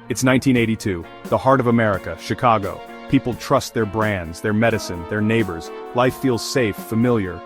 It's 1982, the heart of America, Chicago. People trust their brands, their medicine, their neighbors. Life feels safe, familiar.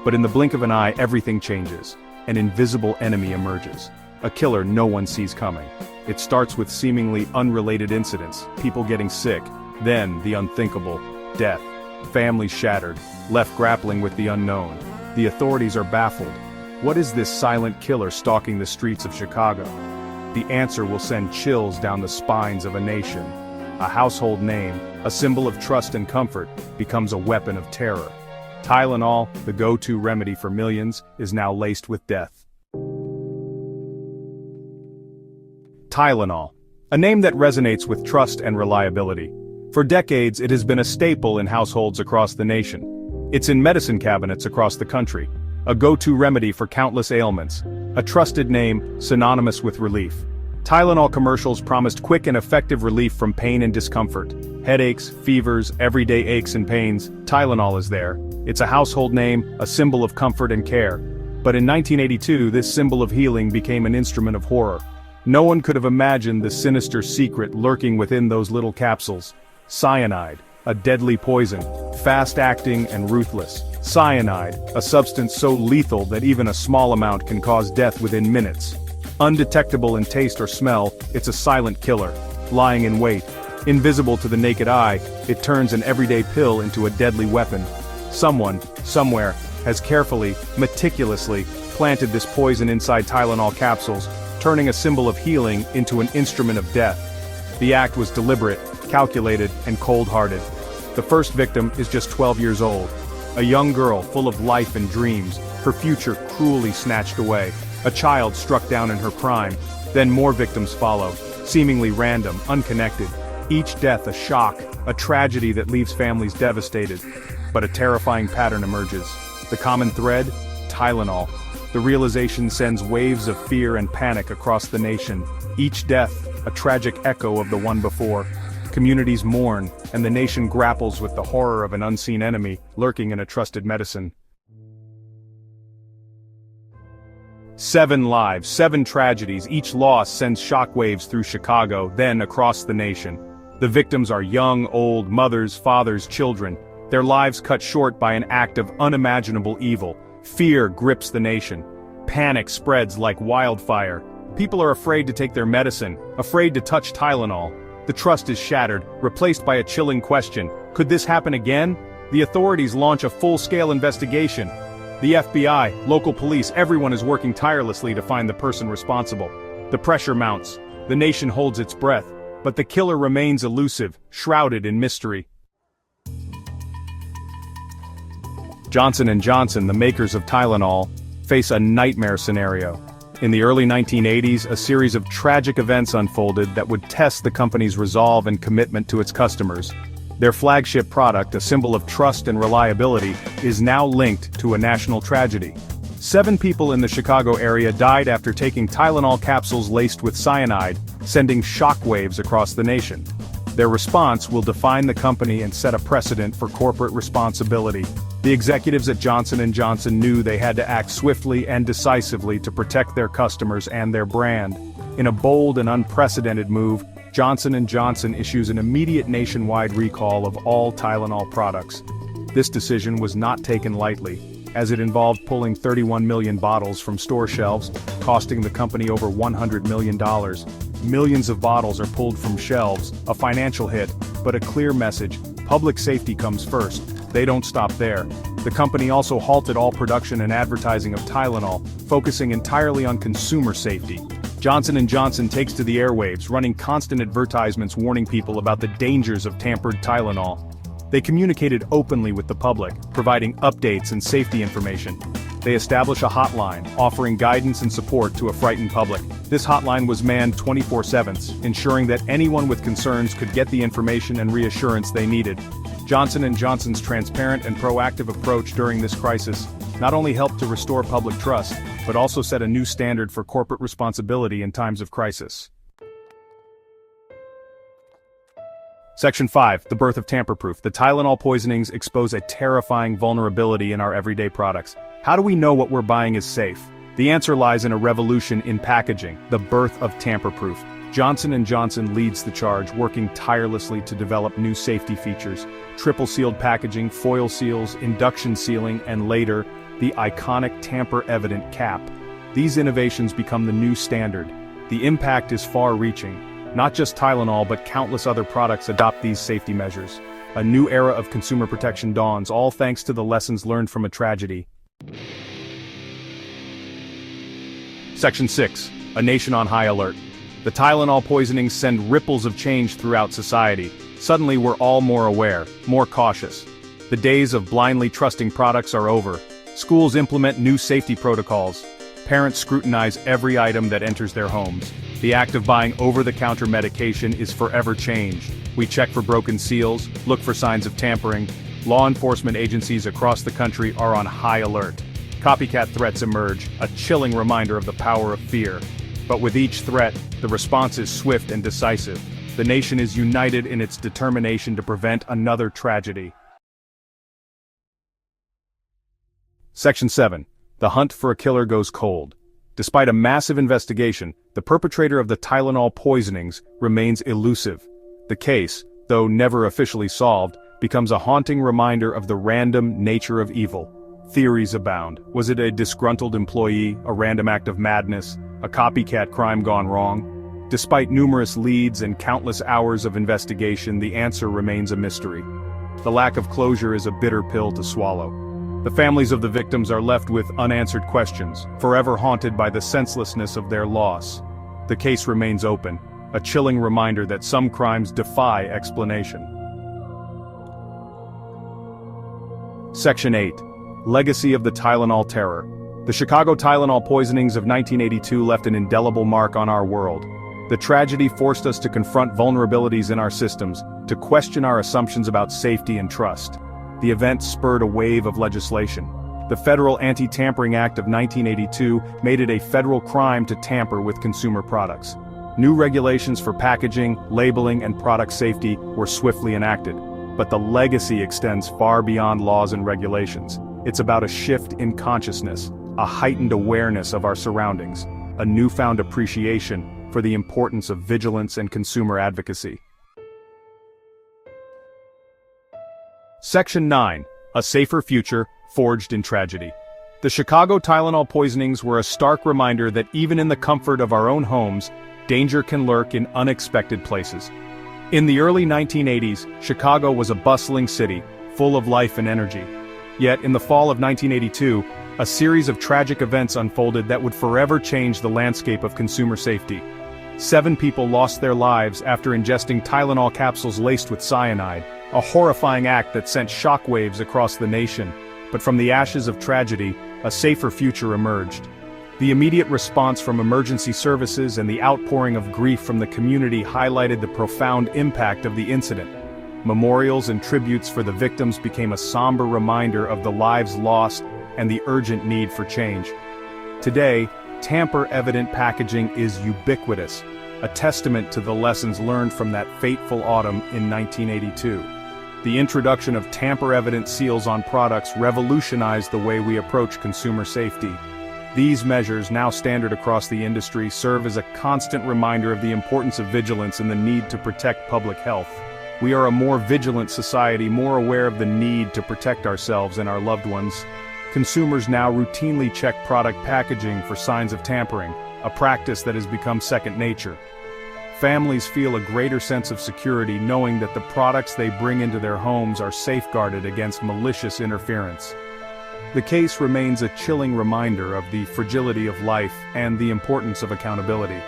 But in the blink of an eye, everything changes. An invisible enemy emerges. A killer no one sees coming. It starts with seemingly unrelated incidents, people getting sick, then the unthinkable, death. Families shattered, left grappling with the unknown. The authorities are baffled. What is this silent killer stalking the streets of Chicago? The answer will send chills down the spines of a nation. A household name, a symbol of trust and comfort, becomes a weapon of terror. Tylenol, the go-to remedy for millions, is now laced with death. Tylenol, a name that resonates with trust and reliability. For decades, it has been a staple in households across the nation. It's in medicine cabinets across the country, a go-to remedy for countless ailments, a trusted name synonymous with relief. Tylenol commercials promised quick and effective relief from pain and discomfort. Headaches, fevers, everyday aches and pains, Tylenol is there. It's a household name, a symbol of comfort and care. But in 1982, this symbol of healing became an instrument of horror. No one could have imagined the sinister secret lurking within those little capsules. Cyanide, a deadly poison, fast-acting and ruthless. Cyanide, a substance so lethal that even a small amount can cause death within minutes. Undetectable in taste or smell, it's a silent killer, lying in wait. Invisible to the naked eye, it turns an everyday pill into a deadly weapon. Someone, somewhere, has carefully, meticulously, planted this poison inside Tylenol capsules, turning a symbol of healing into an instrument of death. The act was deliberate, calculated, and cold-hearted. The first victim is just 12 years old. A young girl full of life and dreams, her future cruelly snatched away. A child struck down in her prime. Then more victims follow, seemingly random, unconnected. Each death a shock, a tragedy that leaves families devastated. But a terrifying pattern emerges. The common thread? Tylenol. The realization sends waves of fear and panic across the nation. Each death, a tragic echo of the one before. Communities mourn, and the nation grapples with the horror of an unseen enemy lurking in a trusted medicine. 7 lives, 7 tragedies, each loss sends shockwaves through Chicago, then across the nation. The victims are young, old, mothers, fathers, children. Their lives cut short by an act of unimaginable evil. Fear grips the nation. Panic spreads like wildfire. People are afraid to take their medicine, afraid to touch Tylenol. The trust is shattered, replaced by a chilling question. Could this happen again? The authorities launch a full-scale investigation. The FBI, local police, everyone is working tirelessly to find the person responsible. The pressure mounts. The nation holds its breath. But the killer remains elusive, shrouded in mystery. Johnson & Johnson, the makers of Tylenol, face a nightmare scenario. In the early 1980s, a series of tragic events unfolded that would test the company's resolve and commitment to its customers. Their flagship product, a symbol of trust and reliability, is now linked to a national tragedy. 7 people in the Chicago area died after taking Tylenol capsules laced with cyanide, sending shockwaves across the nation. Their response will define the company and set a precedent for corporate responsibility. The executives at Johnson & Johnson knew they had to act swiftly and decisively to protect their customers and their brand. In a bold and unprecedented move, Johnson & Johnson issues an immediate nationwide recall of all Tylenol products. This decision was not taken lightly, as it involved pulling 31 million bottles from store shelves, costing the company over $100 million. Millions of bottles are pulled from shelves, a financial hit, but a clear message: public safety comes first. They don't stop there. The company also halted all production and advertising of Tylenol, focusing entirely on consumer safety. Johnson & Johnson takes to the airwaves, running constant advertisements warning people about the dangers of tampered Tylenol. They communicated openly with the public, providing updates and safety information. They establish a hotline, offering guidance and support to a frightened public. This hotline was manned 24/7, ensuring that anyone with concerns could get the information and reassurance they needed. Johnson & Johnson's transparent and proactive approach during this crisis not only helped to restore public trust, but also set a new standard for corporate responsibility in times of crisis. Section 5, the birth of tamper-proof. The Tylenol poisonings expose a terrifying vulnerability in our everyday products. How do we know what we're buying is safe? The answer lies in a revolution in packaging, the birth of tamper-proof. Johnson & Johnson leads the charge, working tirelessly to develop new safety features, triple-sealed packaging, foil seals, induction sealing, and later, the iconic tamper-evident cap. These innovations become the new standard. The impact is far-reaching. Not just Tylenol but countless other products adopt these safety measures. A new era of consumer protection dawns, all thanks to the lessons learned from a tragedy. Section 6. A nation on high alert. The Tylenol poisonings send ripples of change throughout society. Suddenly we're all more aware, more cautious. The days of blindly trusting products are over. Schools implement new safety protocols. Parents scrutinize every item that enters their homes. The act of buying over-the-counter medication is forever changed. We check for broken seals, look for signs of tampering. Law enforcement agencies across the country are on high alert. Copycat threats emerge, a chilling reminder of the power of fear. But with each threat, the response is swift and decisive. The nation is united in its determination to prevent another tragedy. Section 7. The hunt for a killer goes cold. Despite a massive investigation, the perpetrator of the Tylenol poisonings remains elusive. The case, though never officially solved, becomes a haunting reminder of the random nature of evil. Theories abound. Was it a disgruntled employee, a random act of madness, a copycat crime gone wrong? Despite numerous leads and countless hours of investigation, the answer remains a mystery. The lack of closure is a bitter pill to swallow. The families of the victims are left with unanswered questions, forever haunted by the senselessness of their loss. The case remains open, a chilling reminder that some crimes defy explanation. Section 8. Legacy of the Tylenol Terror. The Chicago Tylenol poisonings of 1982 left an indelible mark on our world. The tragedy forced us to confront vulnerabilities in our systems, to question our assumptions about safety and trust. The event spurred a wave of legislation. The Federal Anti-Tampering Act of 1982 made it a federal crime to tamper with consumer products. New regulations for packaging, labeling, and product safety were swiftly enacted. But the legacy extends far beyond laws and regulations. It's about a shift in consciousness, a heightened awareness of our surroundings, a newfound appreciation for the importance of vigilance and consumer advocacy. Section 9. A safer future, forged in tragedy. The Chicago Tylenol poisonings were a stark reminder that even in the comfort of our own homes, danger can lurk in unexpected places. In the early 1980s, Chicago was a bustling city, full of life and energy. Yet, in the fall of 1982, a series of tragic events unfolded that would forever change the landscape of consumer safety. 7 people lost their lives after ingesting Tylenol capsules laced with cyanide, a horrifying act that sent shockwaves across the nation. But from the ashes of tragedy, a safer future emerged. The immediate response from emergency services and the outpouring of grief from the community highlighted the profound impact of the incident. Memorials and tributes for the victims became a somber reminder of the lives lost and the urgent need for change. Today, tamper-evident packaging is ubiquitous, a testament to the lessons learned from that fateful autumn in 1982. The introduction of tamper-evident seals on products revolutionized the way we approach consumer safety. These measures, now standard across the industry, serve as a constant reminder of the importance of vigilance and the need to protect public health. We are a more vigilant society, more aware of the need to protect ourselves and our loved ones. Consumers now routinely check product packaging for signs of tampering, a practice that has become second nature. Families feel a greater sense of security knowing that the products they bring into their homes are safeguarded against malicious interference. The case remains a chilling reminder of the fragility of life and the importance of accountability.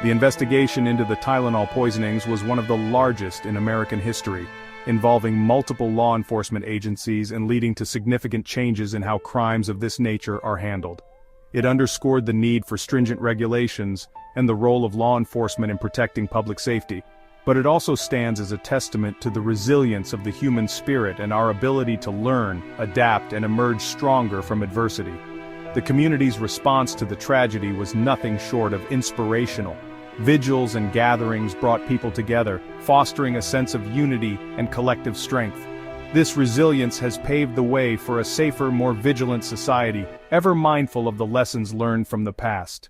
The investigation into the Tylenol poisonings was one of the largest in American history, involving multiple law enforcement agencies and leading to significant changes in how crimes of this nature are handled. It underscored the need for stringent regulations and the role of law enforcement in protecting public safety. But it also stands as a testament to the resilience of the human spirit and our ability to learn, adapt, and emerge stronger from adversity. The community's response to the tragedy was nothing short of inspirational. Vigils and gatherings brought people together, fostering a sense of unity and collective strength. This resilience has paved the way for a safer, more vigilant society, ever mindful of the lessons learned from the past.